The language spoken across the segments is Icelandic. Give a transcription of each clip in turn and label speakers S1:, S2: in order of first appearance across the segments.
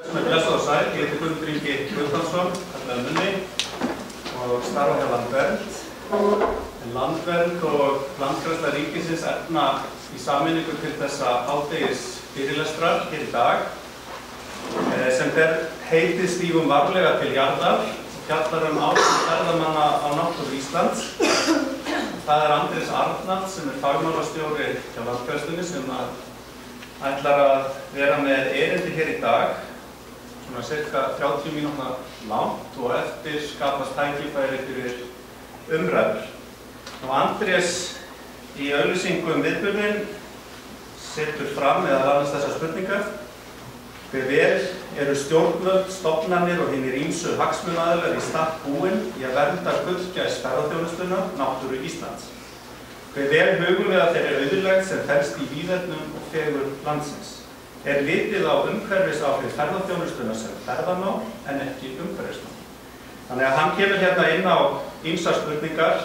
S1: Blessað og sæl, ég heiti Guðmundur Ingi Guðmundsson, kallaður Munni og starfa hjá Landvernd. Landvernd og Landgræðsla ríkisins efna í sameiningu til þessa hádegis fyrirlestrar hér í dag sem ber heitið Stígum varlega til jarðar og fjallar áhrif ferðamanna á náttúru Íslands. Það Andrés Arnald sem fagmálastjóri hjá Landgræðslunni sem ætlar að vera með erindi hér í dag. Svona cirka 30 mínútna langt og eftir skapast tækifæri fyrir umræður. Andrés í auglýsingu viðburðinn setur fram meðal annars þessar spurningar. Hve vel eru stjórnvöld, stofnanir og hinir ýmsu hagsmunaaðilar í stakk búin í að vernda gullgæs ferðaþjónustuna náttúru Íslands. Hve vel hugum við að þeirri auðlegð sem felst í víðernum og fegurð landsins. Litið á umhverfisáhrif ferðaþjónustuna sem ferðamál en ekki umhverfismál. Þannig að hann kemur hérna inn á ýmsar spurningar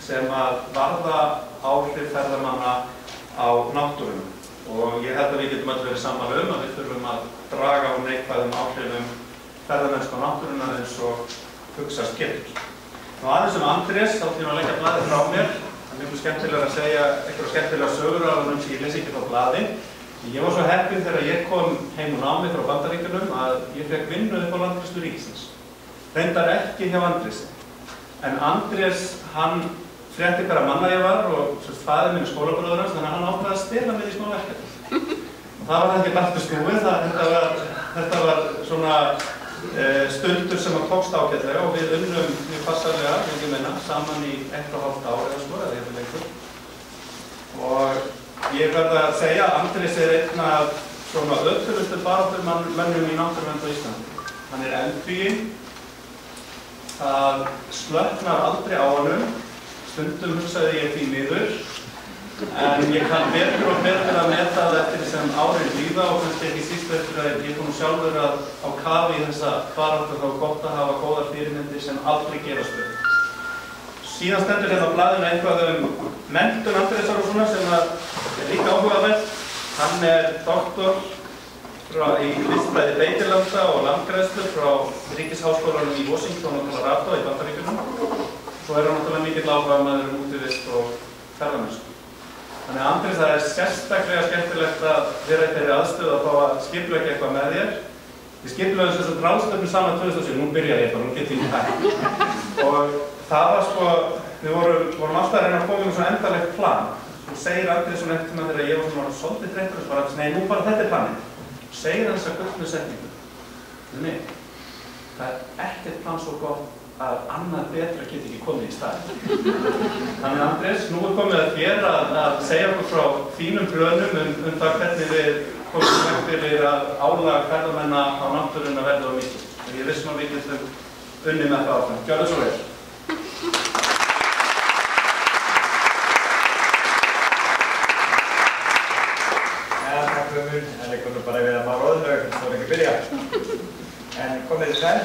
S1: sem varða áhrif ferðamanna á náttúruna. Og ég held að við getum öll verið sammála að við þurfum að draga úr neikvæðum áhrifum ferðamennsku á náttúruna eins og hugsast getur. Aðeins Andrés, þá til að leggja blaðið frá mér. Það er mjög skemmtilega að segja einhverja skemmtilega sögur á hann sem ég lesi ekki frá blaði. Ég var svo heppinn þegar ég kom heim úr námi frá Bandaríkjunum að ég fékk vinnu upp á Landgræðslu ríkisins. Reyndar ekki hjá Andrési. En Andrés, hann frétti hverra manna ég var og faðir minn skólabróður hans, þannig að hann ákvaði að stela mig í smá verkefni. Og það var ekki bættu snúið, þetta var svona stundur sem tókst ágætlega og við unnum mjög farsarlega, vil ég meina, saman í 1,5 ár eða svo, eða eitthvað lengur. Og ég verð að segja að Andrés einn af svona ötulustu baráttumönnum í náttúruvernd á Íslandi. Hann eldvíginn, það slökknar aldrei á honum, stundum hugsaði ég því miður, en ég kann betur og betur að meta það eftir sem árin líða og kannski ekki síst eftir að ég kom sjálfur á kafi í þessa baráttu þá gott að hafa góðar fyrirmyndir sem aldrei gerast upp. Síðan stendur hérna á blaðinu eitthvað menntun Andrésar og svona sem líka áhugavert. Hann doktor í vistfræði beitilanda og landgræðslu frá Ríkisháskólanum í Washington og Colorado í Bandaríkjunum. Svo hann náttúrulega mikill áhugamaður útivist og ferðamennsku. Þannig að Andrés, það sérstaklega skemmtilegt að vera í þeirri aðstöðu að fá að skipuleggja eitthvað með þér. Við skipuleggjum þessum ráðstöfnum saman 2007, nú byrja ég bara, nú get ég hægt. Og það var við vorum alltaf að reyna að koma með svona endanlegt plan. Svo segir Andrés svona eftir maður þegar ég var svona svolítið þreyttur og svo bara, nei, nú bara þetta planið. Svo segir hann þessa gullnu setningu. Nei, það ekkert plan svo gott að annað betra geti ekki komið í staðinn. Þannig Andrés, nú komið að þér að segja okkur frá þínum plönum það hvernig við komum veg fyrir að álag ferðamenna á náttúruna verði á mikið. Ég vissum að við getum unnið með það áfram. Gjörðu svo vel.
S2: Takk Guðmundur, en ég kom nú bara við að maður óðurlög, þá er ekki að byrja. En komið þið sæl.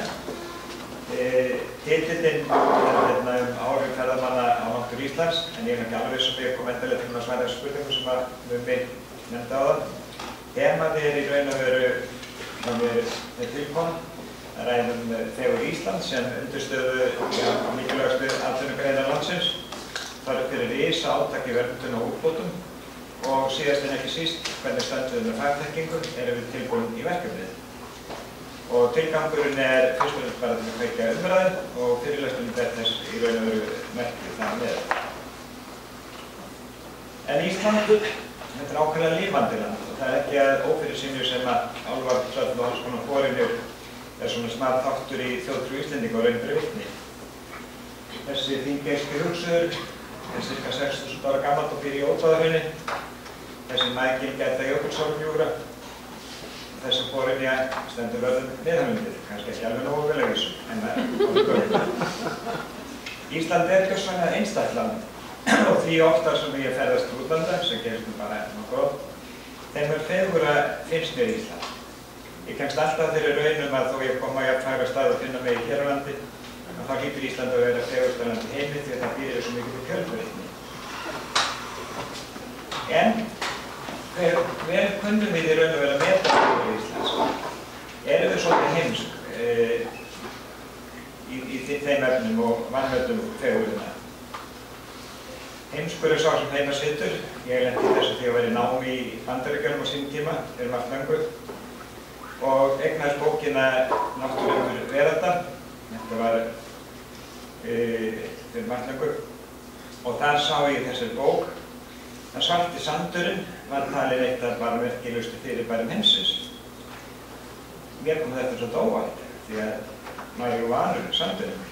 S2: Titillinn áhrif ferðamanna á náttúru Íslands, en ég ekki alveg viss ég kom endalega til að svara þessu spurningu sem að Mummi nefndi á það. Þemað í raun og veru sem við tilkomum. Það ræðum fegurð Íslands sem undirstöðu á mikilvægastu atvinnugreinar landsins. Það fyrir risa átak í verndun og útbótum og síðast en ekki síst hvernig stöndum við með fagþekkingu erum við tilbúin í verkefnið. Og tilgangurinn fyrst og fremst bara til að kveikja umræðu og fyrirlesturinn þess í raun og veru merkið þar með. En Ísland, þetta ákveðlega lifandi land og það ekki að ófyrirsynju sem að álvar Tröll og alls konar forinu svona snar þáttur í þjóðtrú Íslendinga og raun fyrir vitni. Þessi þingeyski hugsuður ca. 6.000 ára gamalt og býr í Ódáðahrauni. Þessi mæginn gæta Jökulsárgljúfra. Þessi forinja stendur vörðum neðanundir, kannski ekki alveg nógu vel að vísu, en Ísland gjörsamlega einstakt land og því oftar sem ég ferðast til útlanda, sem gerist bara nokkuð oft, þeim fegurra finnst mér Ísland. Ég kemst alltaf þeirri raunum að þó ég kom á jafnfæra stað að finna mig hér á landi, þá hlýtur Ísland að vera fegursta land í heimi því að það býr svo mikið til fjölbreytni. En vel kunnum við í raun og veru að meta fegurð Íslands. Erum við svolítið heimsk í þeim efnum og vanmetum fegurðina. Heimskur sá sem heima situr. Ég lenti þessu því að vera í námi í Bandaríkjunum á sínum tíma, fyrir margt löngu, og eignaðist bókina Náttúruundur veraldar. Þetta var fyrir margt löngu. Og þar sá ég þessari bók að svarti sandurinn var talið eitt af bara merkilegustu fyrirbærum heimsins. Mér kom þetta svolítið óvænt, því að maður er vanur sandurinn.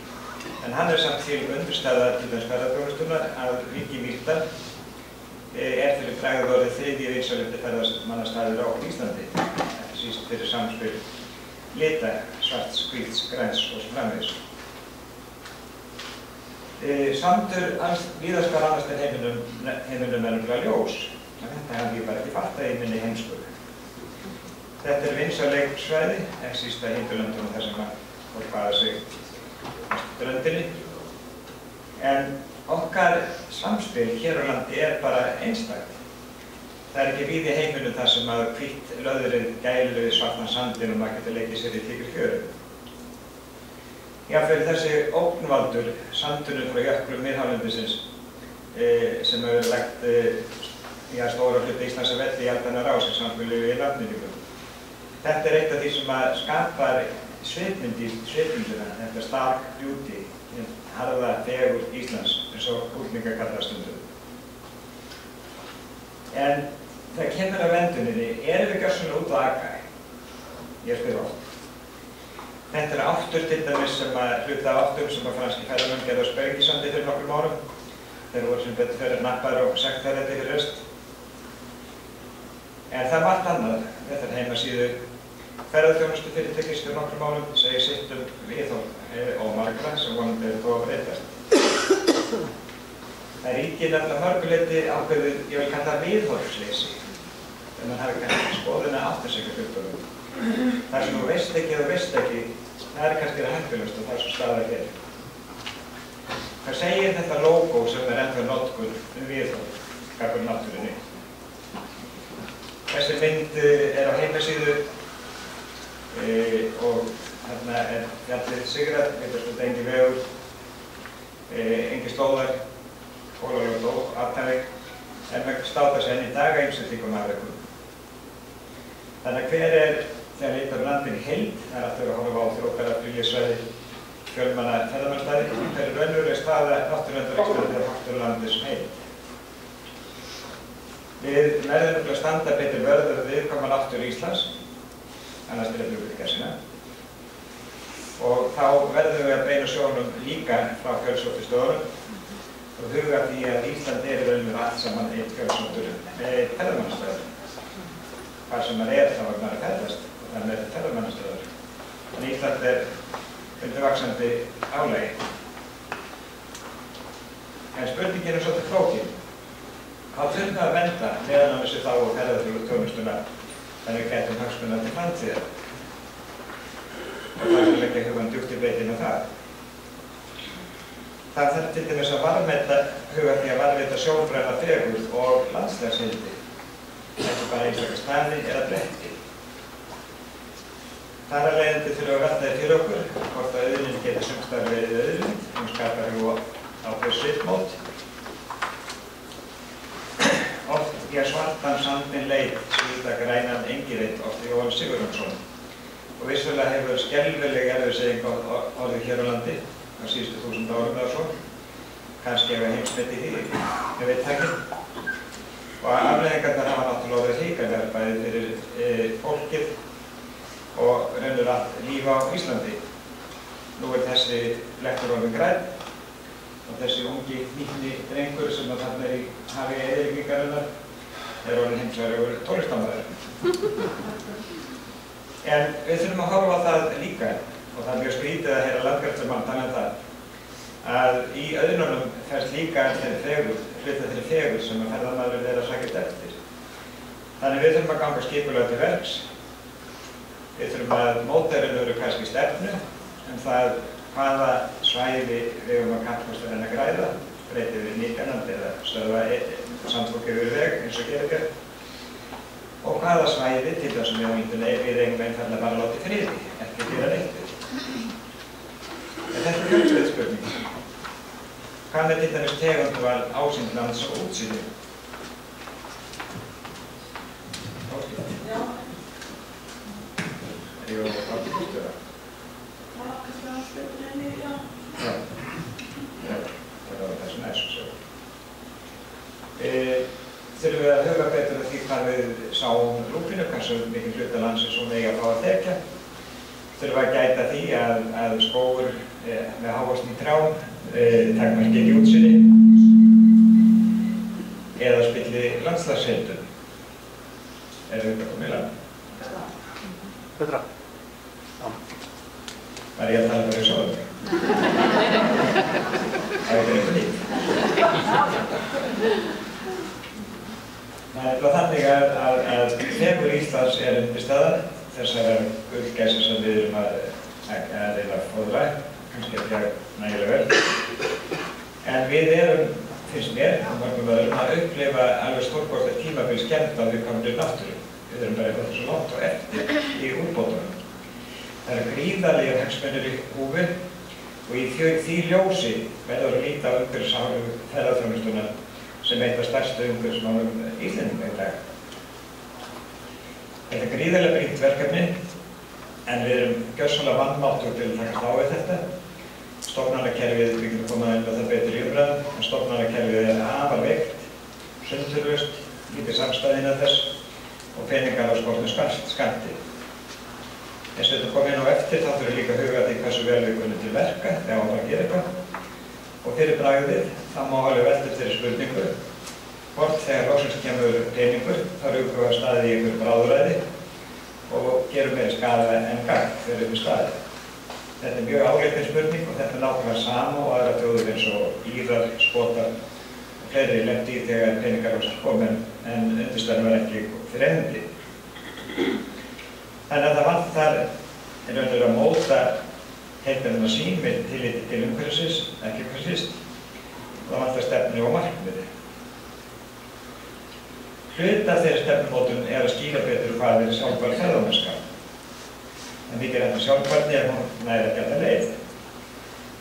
S2: En hann samt til undirstaða til þess ferðaþjónustunnar að Vík í Mýrdal fyrir bragð orðið þriðji vinsælustu ferðamannastaður á Íslandi, ekki síst fyrir samspil lita, svarts, hvíts, græns og svo framvegis. Sandur víðast hvar annars en heiminum er nefnilega ljós, en þetta hafði ég bara ekki fattað í minni heimsku. Þetta er vinsæleg svæði, ekki síst að Hindurlöndum þar sem fólk baða sig ströndinni, en okkar samspil hér á landi er bara einstakt. Það er ekki víða í heiminum þar sem að hvítt löðrið gælu við svartan sandinn og maður getur leikið sér í tígurfjöru. Jafnvel þessi ógnvaldur, sandurinn frá jöklum miðhálendisins, sem hefur lagt stóra hluti Íslands að velli í aldanna rás í samspili við landmyndingum. Þetta er eitt af því sem að skapar svipmyndina, þetta stark beauty, harða fegurð Íslands, eins og útlendingar kalla stundum. En þegar kemur að venduninni, erum við gjörsamlega út á aka? Ég spyr oft. Þetta er áttur til dæmis hluti af áttum sem að franski ferðamenn gerðu á Sprengisandi fyrir nokkrum árum. Þeir voru sem betur fyrir nappar og sektarrætti fyrir röst. En það er margt annað. Þetta er heimasíðu ferðaþjónustu fyrirtækis fyrir nokkrum árum, segir sitt viðhorf og margra sem vonandi eru þó að breytast. Það ríkir nefnilega mörguleyti ákveðið, ég vil kalla viðhorfsleysi, en mann hafi kannski skoðun að átta sig á hlutunum. Það sem þú veist ekki eða veist ekki, það er kannski hættulegast og það er svo staðar hér. Hvað segir þetta logo sem er ennþá notkun viðhorf gagnvart náttúrunni? Þessi mynd er á heimasíðu og hérna er fjallið sigrað, vitaskuld engin vegur, engin stóðar, hólalögt og aftæðing, en maður státa sig enn í dag að ýmsu slíkum afleikum. Þannig að hver er, þegar leitar landin í heild, það er alltaf að horfa á þrókara, frílífsvæði, fjölmanna ferðamannstaði, hver er raunveruleg staða náttúruverndarverkefni þegar náttúrulandið sem heild. Við verðum að standa betur vörður viðkvæma náttúru Íslands, annars er þetta út í gæsina. Og þá verðum við að beina sjónum líka frá fjölsóttistöðunum og huga því að Ísland er raunverulega allt saman einn fjölsóttur ferðamannastaður. Hvar sem maður er þá er maður að ferðast og þannig er þetta ferðamannastaður. En Ísland er undir vaxandi álagi. En spurningin er svolítið flókin. Hvað þurfum við að vernda meðan á þessu þá og ferðaþjónustuna þannig að við gætum hagsmuna til framtíðar. Og það er ekki hugan djúpt í breytinu það. Það þarf til dæmis að huga því að varðveita sjónræna fegurð og landslagshildi, ekki bara einstaklega staði eða bretti. Þar af leiðandi þurfum við að velta fyrir okkur hvort að auðlind geti sumstar verið auðlind, skapar ákveð svipmót. Oft ég svartan sandinn leit, svíta grænan engireitt, oft Jóhann Sigurjónsson. Og vissulega hefur skelfileg erfiðseyðing orðið hér á landi á síðustu 1000 árum eða svo. Kannski hefur heimsmeti því, ég veit það ekki. Og afleiðingarnar hafa náttúrulega orðið hrikalegar bæði fyrir fólkið og raunverulega allt líf á Íslandi. Nú er þessi blettur orðinn grænn og þessi ungi nýtni drengur sem þarna er í hafi eyðileggingarinnar er orðinn heimsverður tónlistarmaður. En við þurfum að horfa á það líka, og það er mjög skrítið að heyra landgræðslumann tala um það, að í auðnunum ferst líka hluta þeirri fegurð sem að ferðamaðurinn er að sækjast eftir. Þannig við þurfum að ganga skipulega til verks. Við þurfum að móta raunveru kannski stefnu það hvaða svæði við eigum að kappast að reyna að græða, breyta yfir nýtjanandi eða stöðva samfólk yfir veg eins og gerir. og hvaða svæði, til þess að við á myndinni, við eigum einfaldlega bara að láta í friði, ekki gera neitt við. En þetta er fjölbreytt spurning. Hvað með til dæmis tegundval ásýndlands og útsýni?
S3: Já.
S2: Er ég á ákveðstöða?
S3: Það var kannski að spyrja henni, já.
S2: Já, það var þessu næst svo. Þurfum við að huga betur að því hvað við sáum lúpínu, hversu mikið hluta landsins hún eigi að fá að þekja. Þurfum við að gæta því að skógur með hávöxtum trjám takmarki ekki útsýni eða spilli landslagsheildum. Erum við þetta komið í land?
S1: Petra.
S2: Var ég að tala bara í sjóðum? Það er eitthvað nýtt. Það er þannig að fegurð Íslands er undirstaðan þessar gullgæsar sem við erum að reyna að fóðra, kannski ekki nægilega vel. En við erum, finnst mér, og mörgum öðrum, að upplifa alveg stórkostlegt tímabil skemmt á viðkomandi náttúru. Við erum bara eitthvað svo langt og eftir í úrbótunum. Það eru gríðarlegir hagsmunir í húfi og í því ljósi verður að líta á umhverfisáhrif ferðaþjónustunnar sem eitt af stærstu umhverfismálum Íslendinga í dag. Þetta er gríðarlega brýnt verkefni en við erum gjörsamlega vanmáttug til að takast á við þetta. Stofnanakerfið, við getum komað inn á það betur í umræðum, en stofnanakerfið er afar veikt, sundurlaust, lítið samstæðina þess og peningar á skortnum skammti. Eins og þetta kom inn á eftir, þá þurfum við líka að huga því hversu vel við kunnum til verka þegar við bara gera eitthvað. Og fyrir bragðið, það má alveg velta þeirri spurningu hvort þegar loksins kemur peningur, þá rjúkum við að staðið í einhverju bráðuræði og gerum meira skaða en gagn fyrir upp í staðið. Þetta er mjög áleitin spurning og þetta er nákvæmlega sama og aðra þjóðir eins og Írar, Skotar og fleiri lenti í þegar peningar loksins kom en undirstaðan var ekki fyrir hendi. Þannig að það vantar að móta heildarinn að sýn með tilliti til umhverfisins, ekki umhverfisins, og það vantar stefnu og markmiði. Hluti af þeirri stefnumótun er að skýra betur hvað er sjálfbær ferðamennska. En mikið er þetta sjálfbærni ef hún nær ekki alla leið.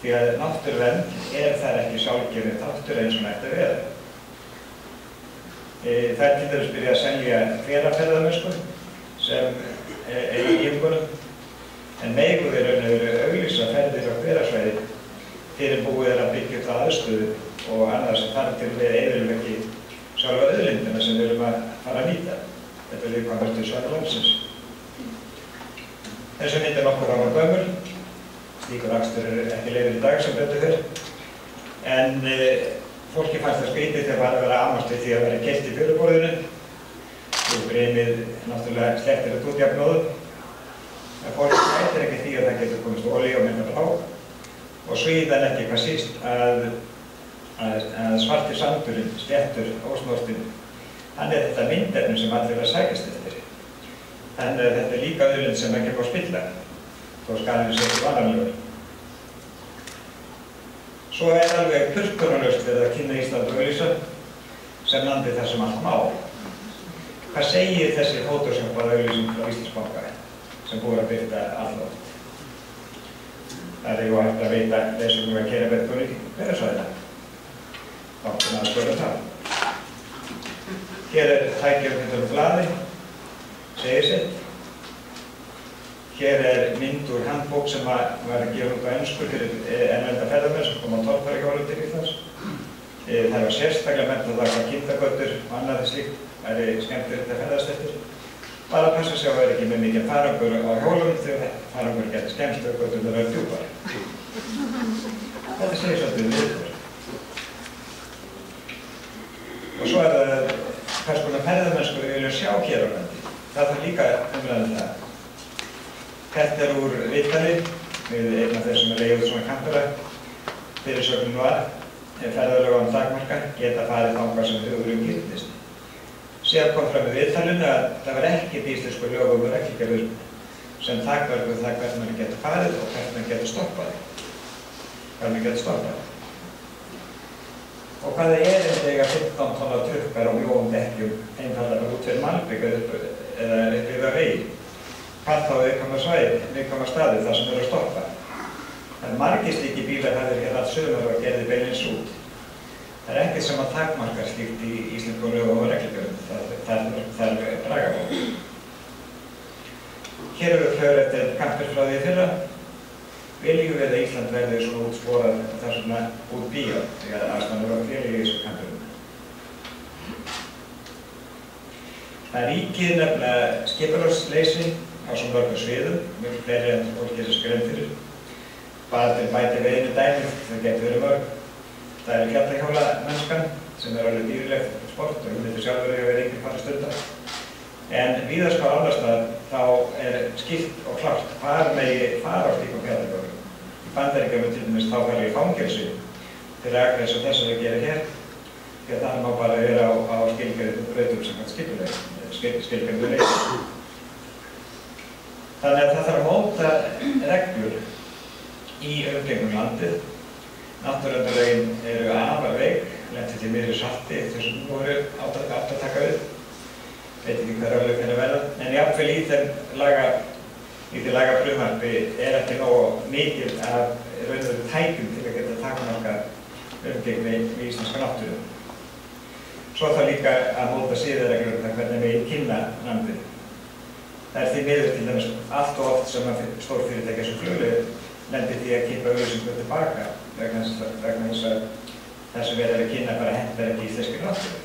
S2: Því að náttúruvernd er þar ekki sjálfgefinn þáttur eins og nætti að vera. Það er til dæmis byrjað að selja hveraferðamennsku sem er í íbúðunum, en megu við raun og veru auglýsa ferðir á hverasvæði fyrir búið er að byggja upp það aðstöðu og annað sem þarf til við eyðilum ekki sjálfa auðlindina sem við erum að fara að nýta. Þetta er viðkvæmast svæði landsins. Þessi mynd er nokkuð ára gömul. Slíkur akstur er ekki leyfður í dag sem betur fyrr. En fólki fannst það skrítið þegar það var að vera amast við því að vera keypt í fjöruborðinu. Og brimið náttúrulega slepptir að útjafnóðu. En fólk gætir ekki því að það getur komist olíu og mynda brá. Og síðan ekki hvað síst að svarti sandurinn, sléttur, ósnortinn, hann er þetta myndefni sem allir er að sækjast eftir. Þannig að þetta er líka auðlind sem ekki er búið að spilla, þó skalinn sé ekki vananlegur. Svo er alveg purkunarlaust við að kynna Ísland og auglýsa sem landi þar sem allt má. Hvað segir þessi photoshopaða auglýsing frá Íslandsbanka sem búið að birta alloft? Það er jú hægt að veita lesum að keyra betur í hverasvæðina. Bankinn að skoða það. Hér er tækjafnir blaði, segir sitt. Hér er mynd úr handbók sem var að gefa út á ensku fyrir erlenda ferðamenn sem kom á torfærihjólum til Íslands. Það var sérstaklega mennt að það var kindagötur og annað slíkt. Það er skemmtilegt að ferðast eftir. Bara að passa sig að vera ekki með mikið farangur á hjólum þegar farangur getur skemmst og göturnar eru djúpar. Þetta segir svolítið viðhverf. Og svo er það hvers konar ferðamennsku við viljum sjá hér á landi. Það þarf líka umræðum það. Þetta er úr viðtali við einn af þeir sem er leigð svona kampera. Fyrirsögnin var ferðalög án takmarka geta farið þangað sem hugurinn gildist. Síðan kom fram í viðtalinu að það var ekkert íslensku lögum og reglugerðir sem takmarkuðu það hvernig mann getur farið og hvernig mann getur stoppað. Og hvað er eiga 15 tonna trukkar á mjóum dekkjum einfallega út fyrir malbik malbikað upp eða uppbyggða vegi. Hvað þá viðkvæma staði þar sem að stoppa. Það margir slíkir bílar hafðir hér allt sumar og gerði beinlínis út. Það ekkert sem að takmarkar slíkt í íslenskum lögum og reglugerðum. Það er bragabók. Hér eru flögur eftir kampur frá því fyrra. Viljum við að Ísland verði svona útsporað og það er svona út bíó, því að aðstæðan eru fyrir í þessu kampurum. Það ríkir nefnilega skipulagsleysi á svo mörgum sviðum, mjög fleiri en fólk getur grein fyrir. Bara til bæti við einu dæmi, það getur verið mörg. Það er fjallahjólamennskan sem er alveg dýrlegt sport og ég myndi sjálfur að vera enginn fara stundar. En víðast hvar annars staðar þá er skýrt og klárt hvar megi fara á slíkum fjallahjólum. Í Bandaríkjunum til dæmis þá fara í fangelsi til að akra eins og þess að við gerum hér, því að það má bara vera á skilgreindu brautum samkvæmt skilgreindu leið. Þannig að það þarf að móta reglur í umgengum landið. Náttúruverndarlögin eru afar veik, lenti til miðri salti þessum nú eru átt að taka upp. Veit ekki hvað raflög kann að verða, en jafnvel í því lagafrumvarpi er ekki nógu mikið af raunverulegum tækjum til að geta takmarka umgengni við íslenska náttúru. Svo þá líka að móta siðareglur um það hvernig við kynna landið. Það er því miður til dæmis allt og oft sem að stórfyrirtæki sem flugleiðir lendir því að kippa auglýsingu tilbaka vegna þess að það sem verið að kynna bara hentar ekki íslenskri náttúru.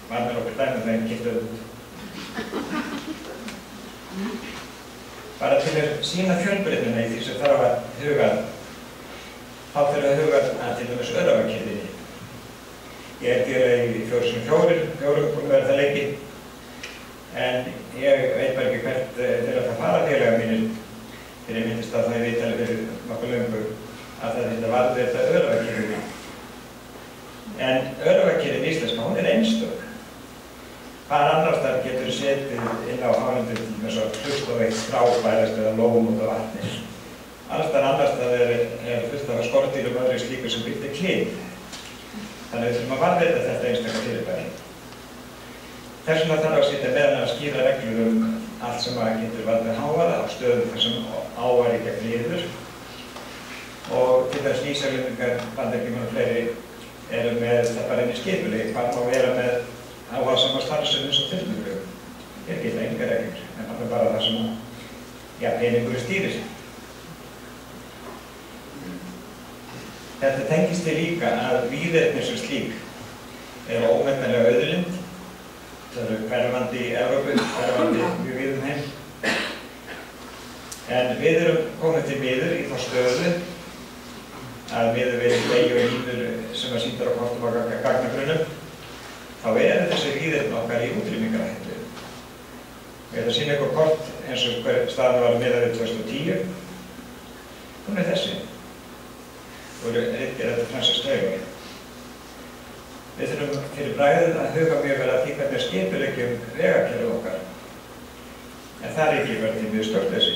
S2: Var með okkur dæmi þegar einn kippt auðvitað. Bara til að sýna fjölbreytnina í því sem þarf að huga, þá þurfum að huga að til dæmis Öræfakerfinni. Ég er dýrlega í 4x4 búin að vera það lengi, en ég veit bara ekki hvert þeirra það fara félaga mínir þegar ég myndist að það í viðtali fyrir nokkuð löngu að það þetta varði þetta Öræfakerfinni. En Öræfakerfin íslenska, hún er einstök. Hvar annars þar getur setið inn á hálendum eins og hlust og eitt frábærast eða lón út á vatni. Annars þar er fullt af skordýrum og öðru slíku sem byggði klif. Þannig við þurfum að varðveita þetta einstaka fyrirbæri. Þess vegna þarf að setja meðal að skýra reglur allt sem að getur valdið hávaða á stöðum þar sem áværi gegn liður. Og til þess vísarlendingar, Bandaríkjamenn og fleiri eru með það bara inn í skipulagi, hvað má vera með áhugasama starfsemi eins og þyrluflug. Hér geta engar reglur, en það er bara það sem peningur stýrir. Þetta tengist því líka að víðerni sem slík eru ómetanlega auðlind. Það eru hverfandi í Evrópu, hverfandi mjög víðum heim. En við erum komin til miður í þá stöðu að miður við vegi og línur sem að sýndar á kortum og gagnagrunnum, þá eru þessi víðerni okkar í útrýmingarhættu. Ég ætla að sýna ykkur kort eins og hver staðan var miðað við 2010. Hún er þessi. Og ritgerð eftir Francis Drake. Við þurfum fyrir bragðið að huga mjög vel að því hvernig skipuleggjum vegakerfið okkar. En það er ekki verið til mjög stjórnleysi.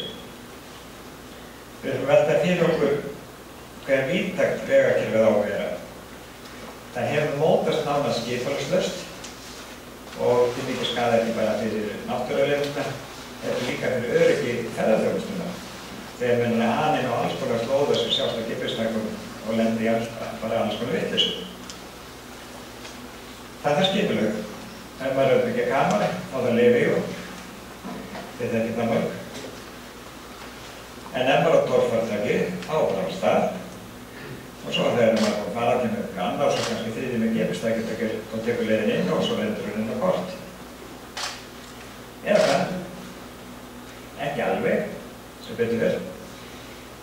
S2: Við þurfum að velta fyrir okkur hver víðtækt vegakerfið á að vera. Það hefur mótast nánast skipulagslaust og til mikið skaða ekki bara fyrir náttúruauðlindirnar, heldur líka fyrir öryggi ferðaþjónustunnar. Þegar menn er aninn á alls konar slóða sem sjást á gippisnækum og lendi bara alls konar vitleysu. Það er skipulag. Ef maður er ekki kamari, þá það lifi jú. Þetta er ekki það mörg. En ef maður á torfartaki, þá bara á stað. Og svo þegar maður fara allir með ganna og svo kannski þriði með gippisnækjum og tekur leiðin inn og svo lendur hún inn á kort. Eða það. Ekki alveg, sem betur verð.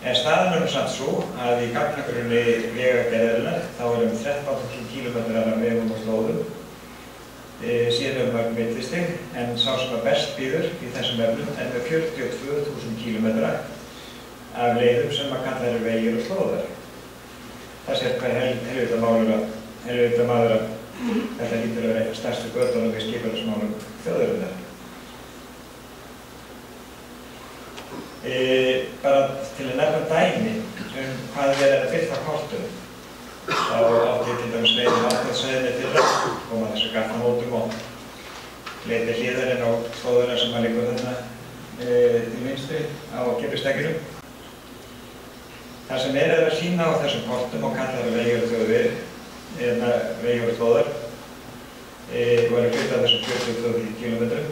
S2: En staðan er samt svo að í gagnagrunni vegagerðarinnar þá erum 13 km af vegum og slóðum. Síðan mörg millistig, en sá sem að best býður í þessum efnum er með 42.000 km af leiðum sem að kalla eru vegir og slóðar. Það sér hvað helvita maður að þetta lítur að vera eitthvað stærstu götunum við skipulagsmálum þjóðarinnar. Bara til að nefna dæmi hvað við erum að byrta kortum. Þá átti til dæmis leiðin áttaðsveðinni fyrra, koma þessu gatnamótum og leiti hliðarinn á slóðuna sem liggur þarna til vinstri á Kyrpistekkinum. Það sem að sýna á þessum kortum og kallar vegir og þjóðir, eða vegir og þjóðar, voru hluti af þessum 42 kílómetrum,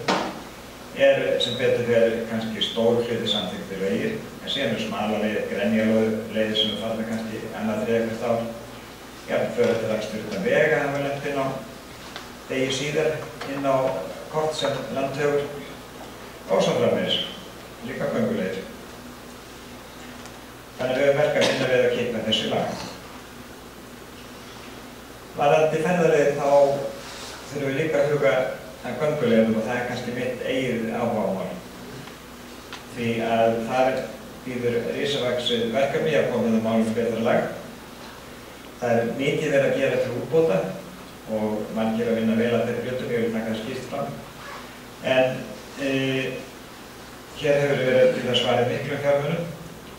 S2: sem betur fyrir kannski stór hluti samþykktir vegir, en síðan smala leiðir, grenjaleiðir sem falla kannski annað hvert ár. Jafnvel fyrir þetta akstur utan vega hafa lent inn á degi síðar inn á kort sem landhögur og svo framvegis, líka gönguleiðir. Þannig við höfum verk að vinna við að kippa þessu lag. Varðandi ferðarleið þá þurfum við líka að huga að gönguleiðum og það kannski mitt eigið áhugamál. Því að þar býður risavaxið verkefni að koma með málum betra lag. Það mikið verið að gera til útbóta og margir að vinna vel að þeirri hlutum, ég vil taka það skýrt fram. En hér hefur verið til að svara miklum fjármunum.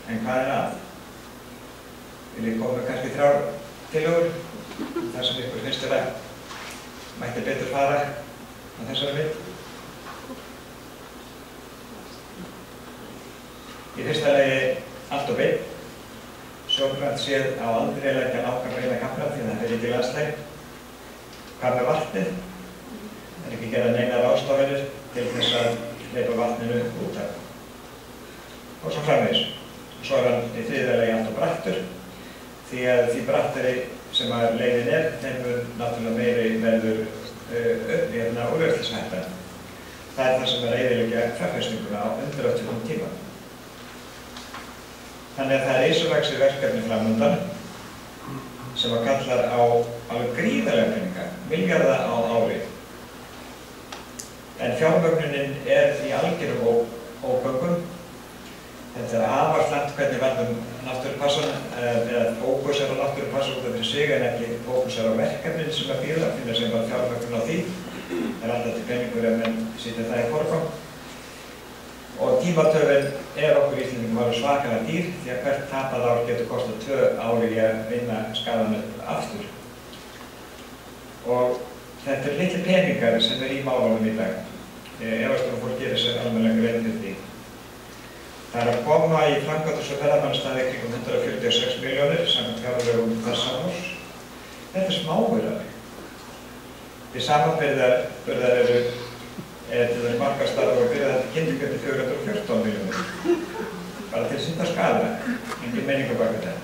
S2: En hvað að? Viljið koma kannski 3 tillögur þar sem ykkur finnst mætti betur fara á þessari mynd. Í fyrsta lagi allt og beint. Sjónrænt séð á aldrei leggja nákvæmlega beina kafla því að það fyrir ekki landslæg. Hvað með vatnið? Það ekki gera neina ráðstafanir til þess að hleypa vatninu út af. Og svo framvegis. Svo hann í þriðja lagi allt og brattur, því að því brattari sem að leiðin þeim náttúrulega meiri verður úrverðlishætta. Það það sem eyðileggja fjárfestinguna á undiráttum tíma. Þannig að það risavaxið verkefni framundan sem að kallar á alveg gríðarlega peninga, milljarða á ári. En fjármögnunin í algjörum ógöngum. Þetta afar slæmt hvernig verðum náttúrupassan, eða fókus á náttúrupassan út af fyrir sig en ekki fókus á verkefnin sem að bíða, finna sem bara fjármögnun á því. Það alltaf til peningur ef menn sýta það í forgang. Og tímatöfin okkur Íslendingum alveg svakalega dýr því að hvert tapað ár getur kostað 2 ár í að vinna skaðan aftur. Og þetta litli peningar sem í málunum í dag. Efast fólk gerir sér almennilega grein fyrir því. Það að koma í framkvæmdar og ferðamannastæði kringum 146 milljónir samkvæmt fjárlögum þessa árs. Þetta smáverðar. Því samanburðar eru til þess markaðstarf og byrja þetta kynningandi 414 milljónir. Bara til sýnda skala, engin meiningu bak við þetta.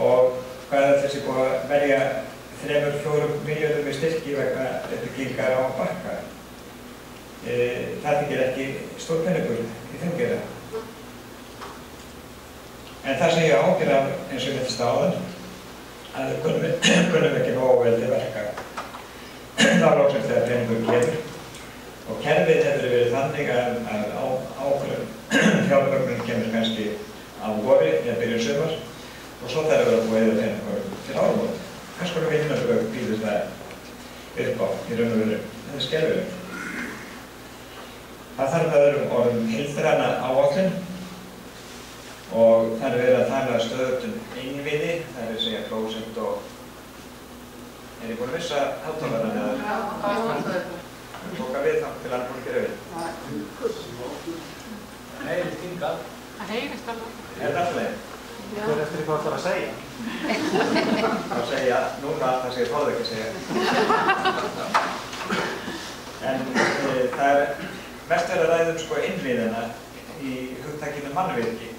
S2: Og hvað þessi búið að velja 3-4 milljónum í styrki vegna uppbyggingar á Bakka. Það þykir ekki stór peningur í þeim gera. En það sem ég ágjör af eins og mittist áðan að við kunnum ekki nógu vel til verka. Það var loksins þegar peningur kemur og kerfið hefur verið þannig að ákveðum fjármögnun kemur kannski á vori eða byrjun sumar og svo þarf að vera búið eða peningur til áramót. Hvers konar vinnubrögg býður það upp á í raun og veru. Það er skelfilegt. Það þarf með öðrum orðum heildræna áætlun og það er verið að tala stöðugt innviði, það er að segja klósett og... ég búin að missa hátalarinn eða? Já, það er stöðugt. Það tók að við þá til hann búin að gera við. Það heyrist hingað. Það heyrist alveg. Er það alltaf leið? Þú eftir hvað það að segja. Það segja núna það sem ég þóði ekki að segja. En það er mest verið að ræða innviðina í hugtakinu mannvirki.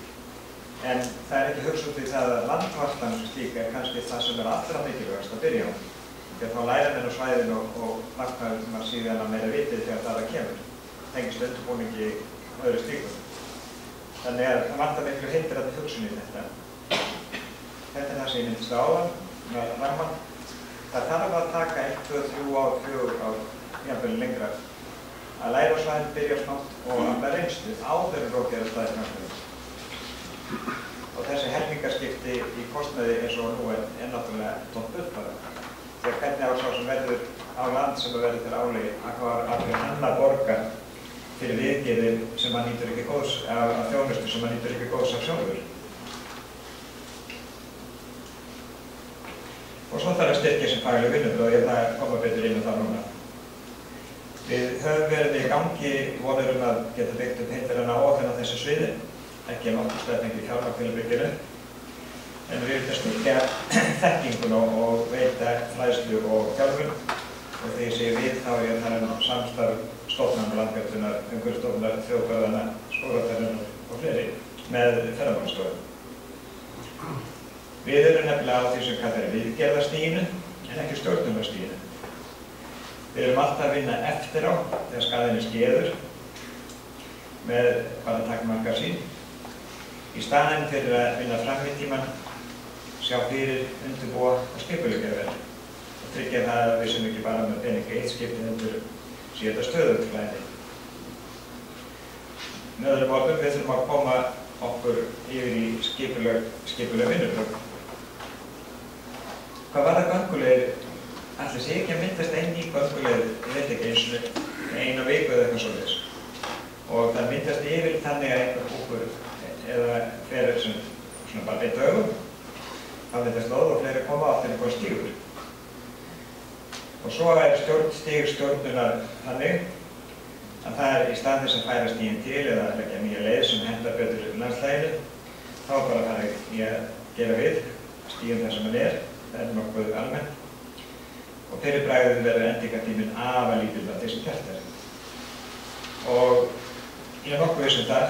S2: En það er ekki hugsað því það að landvarslan sem slík kannski það sem allra mikilvægast að byrja á. Því að þá læra menn á svæðinu og marknaðum að síðan að meira vitið þegar það kemur. Tengist undirbúningi og öðru slíkum. Þannig að það vantar miklu hindrandi hugsun í þetta. Þetta er það sem ég myndist áðan með ramman. Það þarf að taka 1, 2, 3 ár, 4 ár, jafnvel lengra. Að læra á svæðinu byrja smátt og afla reynslu áður en rókið að staðið náttúrulega. Og þessi helmingaskipti í kostnaði eins og nú náttúrulega tótt upp bara. Þegar hvernig á sá sem verður á land sem verður til álegi að hann að borga fyrir viðgerði sem hann nýtur ekki góðs af þjónustu sem hann nýtur ekki góðs af sjálfur. Og svo þarf að styrkja sem fagleg vinnubrögð og ég ætla að koma betur inn á það núna. höfum verið í gangi vonir að geta byggt upp heildræna áætlun á þessu sviði, ekki nokkur stað fengið fjármagn til að byggja upp. En við erum að styrkja þekkingun og veita fræðslu og þjálfun. Og þegar ég segi við, þá er ég að tala samstarf stofnana, Landgræðslunnar, Umhverfisstofnunar, þjóðgarðanna, skógræktarinnar og fleiri með ferðamálastofum. Við erum nefnilega á því sem kallað viðgerðarstiginu en ekki stjórnunarstiginu. Við erum alltaf að vinna eftir á þegar skaðinn er skeður með bara takmarka sín. Í staðinn fyrir að vinna fram í tímann, sjá fyrir, undirbúa og skipuleggja vel. Og tryggja það að við sem ekki bara með peninga eitt skipti heldur sé þetta stöðuglæði. Með öðrum orðum, við þurfum að koma okkur yfir í skipuleg vinnubrögg. Hvað var það göngulegir? Ætli sé ekki að myndast einn ný göngulegir, ég veit ekki eins og eina viku eða eitthvað svoleiðis. Og það myndast yfir þannig að einhver hópur eða fyrir svona bara einn dögum, þá myndast lóð og fleiri koma á til einhver stígur. Og svo er stígstjórnunar þannig að það er í stað þess að færa stíginn til eða að leggja nýja leið sem hentar betur landslæginu, þá bara fara í að gera við stíginn þar sem hann er, það er nokkuð almennt. Og fyrir bragðið verður endingartíminn afar lítill af því sem gert er. Og ég er nokkuð viss það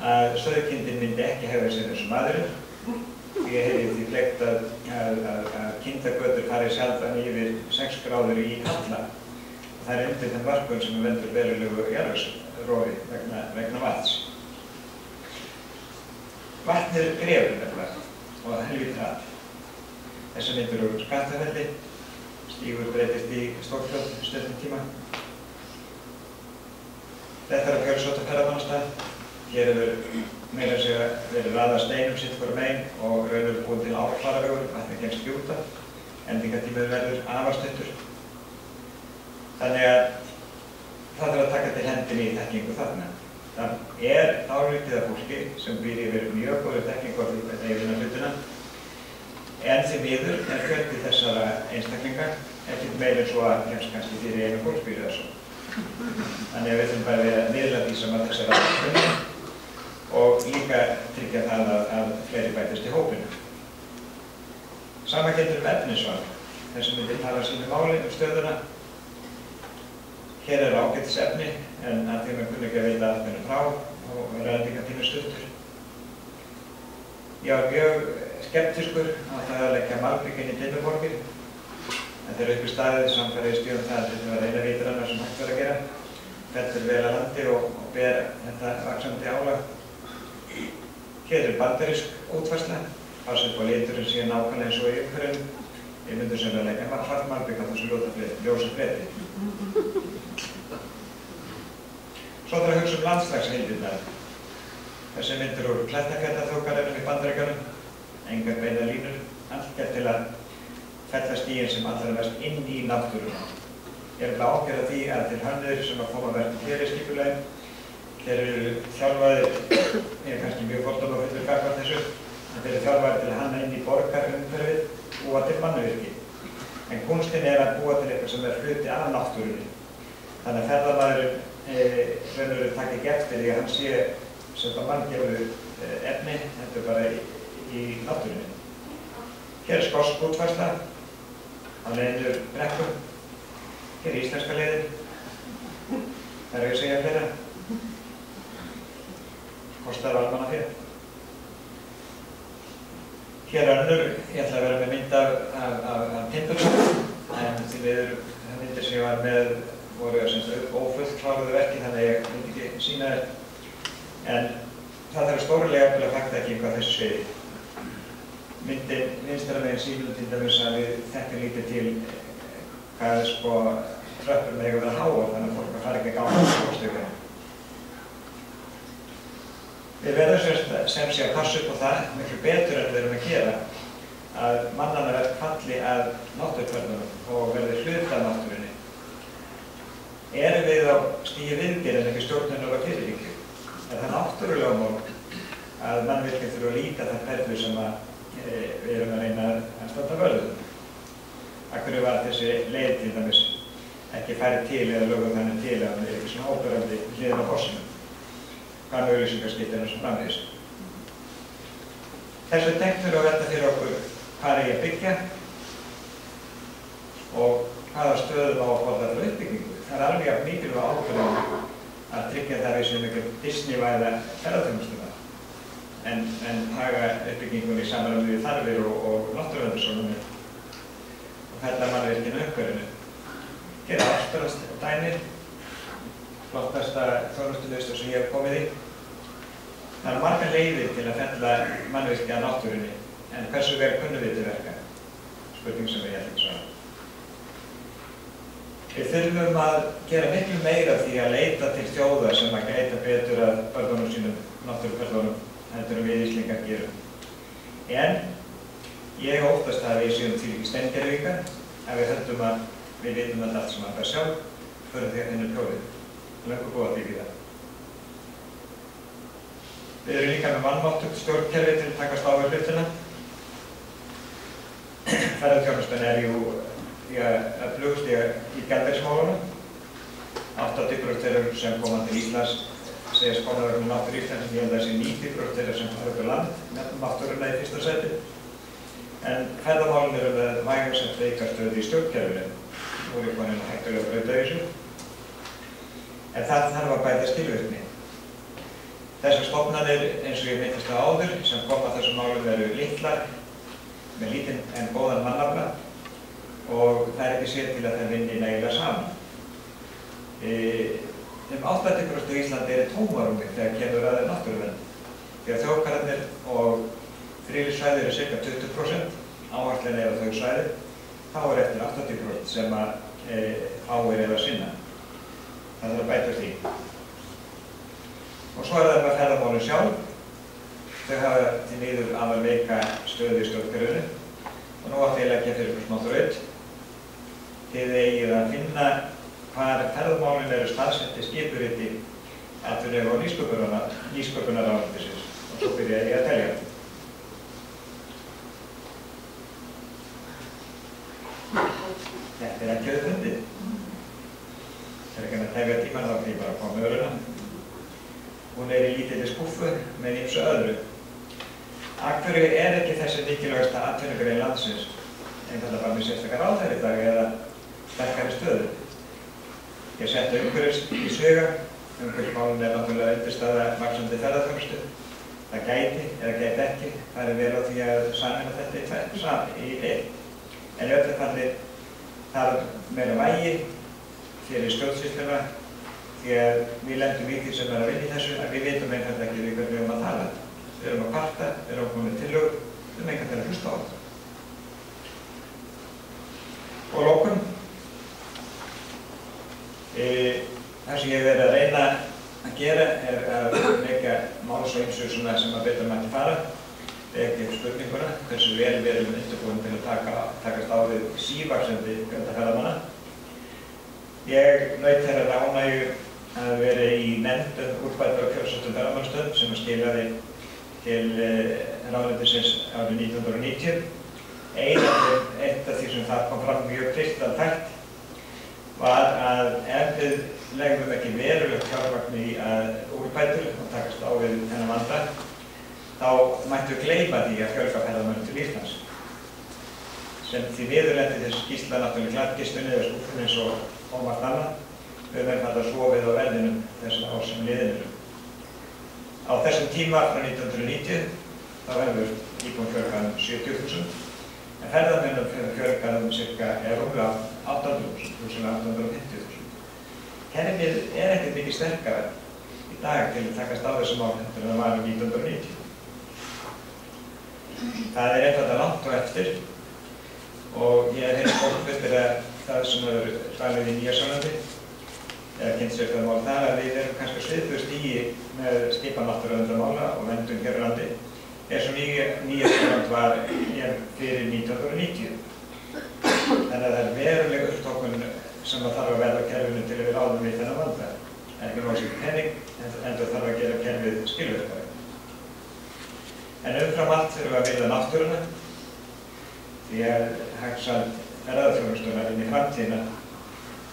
S2: að sauðkindin myndi ekki hefða sér eins og maðurinn. Ég hef því fleygt að kindagötur fari sjaldan yfir 6 gráður í kalla. Það er undir þeim varpun sem veldur verulegu jarðvegsrofi vegna vatns. Vatn er grefur nefnilega og helvíti hratt. Þessar myndir úr Skaftafelli, stígur breytist í Stórfljót stundum tíma. Þetta er að fjölsóta ferðamannastað. Hér hefur meira að segja verið raðað steinum sitt hvort megin og raunur búin til árfaravegur, vatnið kemst skjúta, endingartíminn verður afar stuttur. Þannig að það þarf að taka til hendinni í þekkingu þarna. Það er dálítið af fólki sem býr yfir mjög góðri þekkingu á því hvernig ég vinna hlutina. En því miður er fjöldi þessara einstaklinga ekkert meira en svo að kemst kannski fyrir einu fólksbýri eða svo. Þannig að við þurfum bara að miðla því sem að þessara aðstöðum og líka tryggja það að fleiri bætist í hópinu. Sama gildir efnisval. Þessi myndi tala sínu máli stöðuna. Hér er ágætis efni en að því maður kunni ekki að veita allt frá og vera endingartíminn stuttur. Ég var mjög skeptiskur á það að leggja malbygg inn í Dimmuborgir. Þetta er uppi staðið samfærið stjórn það að þetta var eina vitranna sem hægt var að gera. Fellur vel að landi og ber þetta vaxandi álag. Hér er bandarísk útfærsla. Passa upp á liturinn síðan nákvæmlega eins og í umhverfinu. Ég myndi sem að leggja svart malbygg á þessu ljósa fleti. Svo þarf að hugsa landslagsheildirnar. Þessi myndir úr Klettafjallaþjóðgarðinum í Bandaríkjunum. Engar beina línur, allt gert til að fella stíginn sem allra mest inn í náttúruna. Ég er að ágera því að til hönnuðir sem að koma verður hér í skipulagi. Þeir eru þjálfaðir, ég er kannski mjög fordómafullur gagnvart þessu, en þeir eru þjálfaðir til að hanna inn í borgarumhverfið, búa til mannvirki. En kúnstin er að búa til eitthvað sem er hluti af náttúrunni. Þannig að ferðamaðurinn raunverulega taki ekki eftir því að hann sé sem manngefnu efni, þetta er bara í náttúrunni. Hér er skosk útfærsla á leiðinur brekkum. Hér er íslenska leiðin. Það er að segja fleira. Kostar almannafé. Hér er önnur, ég ætla að vera með mynd af Timburhús, en því miður það myndir sem ég var með voru ófullt kláruðu verki, þannig að ég myndi ekki sýna þér. En það þarf stórlega að faktaðekkingu á þessu sviði. Myndin vinstra megin sýnir til dæmis að við þekkjum lítið til hvað tröppur með eiga að vera háar, þannig að fólk fara ekki að ganga á stöðunum. Við verðum sem sé að passa upp á það miklu betur en við erum að gera að mannanna verð falli að náttúruförnum og verði hluta af náttúrunni. Erum við á stigi viðgerð en ekki stjórnunar og fyrirhyggju? Er það náttúrulögmál að mannvirkjum þurfa að líta það perlu sem við erum að reyna að standa vörðum? Af hverju var þessi leið til dæmis ekki færi til eða lögum þannig til að hann ekki svona áberandi hliðin á fossinum. Hvað með auglýsingaskiltin og svo framvegis. Þessu tengt þurfa að velta fyrir okkur hvað er ég að byggja og hvaða stöðum á að fóra þetta uppbyggingu. Það er alveg að mikilvæg ákvörðun að tryggja það við sem einhver Disney-væða ferðaþjónustuna en haga uppbyggingunni í samræmi við þarfir og náttúruverndarsjónarmið og fella mannvirkinu umhverfinu. Gera afstöðast dæmi, flottasta þjónustumiðstöð sem ég hef komið í. Það eru margar leiðir til að fella mannvirki að náttúrunni, en hversu vel kunnum við til verka? Spurning sem ég ætla að svara. Við þurfum að gera miklu meira því að leita til þjóða sem að gæta betur að börnunum sínum, náttúrubörnunum, heldur við Íslingar gerum. En ég óttast að við séum til ekki steingervingar, að við höldum að við vitum allt sem að það sjálf, fyrir því að henni prófið. Löngu búið að byggja það. Við erum líka með vanmáttugt stjórnkerfi til að takast á við hlutina. Ferðaþjónustan er jú að flugstiga í gjaldeyrismálunum. 80% þeirra sem koma til Íslands segja skólaður með náttúru Íslands, en ég held að þessi 90% þeirra sem fara upp á land með náttúruna í fyrsta sæti. En ferðamálin eru með vægarsett veikastöðu í stjórnkerfinu. Nú er ég komin hættulega að breyta þessu. En það þarf að bæta skilvirkni. Þessar stofnanir, eins og ég myndist það áður, sem koma að þessum málum eru litlar, með lítinn en góðan mannafla og það er ekki sér til að það vinni nægilega saman. 80% í Íslandi eru tómarúmi þegar kemur að náttúruvernd. Þegar þjóðgarðarnir og friðlýssvæði eru ca. 20%, áherslan er á þau svæði, þá er eftir 80% sem að fáir eru að sinna. Það þarf að bæta því. Og svo er það með ferðamálin sjálf. Þau hafa til miður afar veika stöðu í stjórnkerfinu og nú átti ég að leggja fyrir ykkur smá þraut. Þið eigið að finna hvar ferðamálin eru staðsett í skipuriti atvinnuvega og nýsköpunarráðuneytisins og svo byrja ég að telja. Þetta er ekki auðvundið. Það er ekki að tefja tíman, þá kan ég bara koma með öruna. Hún er í lítilli skúffu með ýmsu öðru. Af hverju er ekki þessi mikilvægasta atvinnugrein landsins einfaldlega bara með sérstakar ráðherra í dag eða sterkari stöðu? Ég setti umhverfis í sviga. Umhverfismálin er náttúrulega undirstaða vaxandi ferðaþjónustu. Það gæti eða gæti ekki. Það er vel á því að sameina þetta í einn. En í öllu falli þarf meira vægi fyrir stjórnsýsluna því að við lendum í því sem er að vinna í þessu að við vitum einfaldlega ekki við hvernig við erum að tala. Við erum að kvarta, við erum að koma með tillögur, við erum einhvern veginn að hlusta á þetta. Og að lokum, það sem ég hef verið að reyna að gera er að leggja máls og ýmsu sem að betur mætti fara. Ekki spurninguna, hversu vel við erum undirbúin til að takast á við sívaxandi fjöldaferðamanna. Ég naut þeirrar ánægju að vera í nefnd úrbætur á kjörsettum ferðamannsstöðum sem skilaði til ráðuneytisins árið 1990. Eitt af því sem það kom fram mjög kristaltært var að ef við leggjum ekki verulegt fjármagn í úrbætur og takast á við þennan vanda, þá mættu við gleyma því að fjölga ferðamönnum til Íslands. Sem því miður lendi þessi skýrsla náttúrulega glattgistunni eða skúffunni eins og margt annað. Við höfum einfaldlega sofið á verðinum þessum ár sem liðin eru. Á þessum tíma frá 1990 þá hefur íbúum fjölgað 70.000 en ferðamönnum fjölgað rúmlega 800.000, 850.000. Kerfið er ekkert mikið sterkara í dag til að takast á þessum mál heldur en það var 1990. Það er einfaldlega langt á eftir og ég hef heyrt fólk fyrir að það sem hefur dvalið í Nýja-Sjálandi eða kynnt sér það mál þar að við erum kannski á svipuðu stigi með skipan náttúruverndarmála og verndun hér á landi eins og Nýja-Sjáland var fyrir 1990. Þannig að það er veruleg uppstokkun sem það þarf að verða á kerfinu til að við ráðum við þennan vanda. Ekki nógsýtt penning, en það þarf að gera kerfið skilvirkari. En umfram allt þurfum við að virða náttúruna því að hagsæld ferðaþjónustunnar inn í framtíðina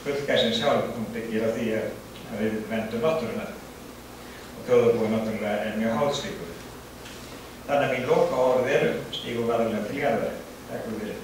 S2: Gullgæsin sjálf byggir á því að við verndum náttúruna og þjóðarbúið náttúrulega mjög háð slíku. Þannig að mín lokaorð eru stígu varlega til jarðar. Takk fyrir.